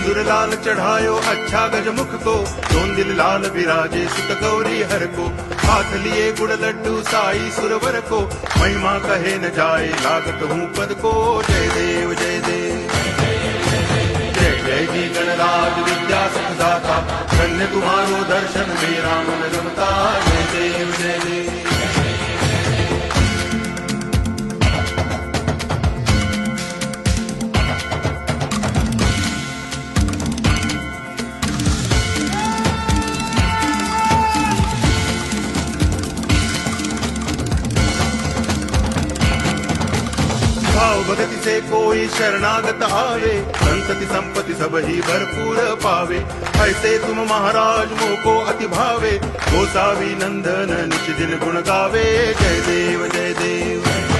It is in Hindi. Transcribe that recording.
सिंदूर लाल चढ़ायो अच्छा गजमुख को, दोन दिल लाल विराजे सुत गौरी हर को। हाथ लिए गुड़ लड्डू साई सुरवर को, महिमा कहे न जाए लागत हूँ पद को। जय देव जय देव जय जय जी गणराज विद्या सुखदाता, धन्य तुम्हारो दर्शन मेरा मन रमता। जय देव जय देव भाव भगति से कोई शरणागत आवे, संतति संपत्ति सब ही भरपूर पावे। ऐसे तुम महाराज मोको अति भावे, गोसावी नंदन निच दिन गुण गावे। जय देव जय देव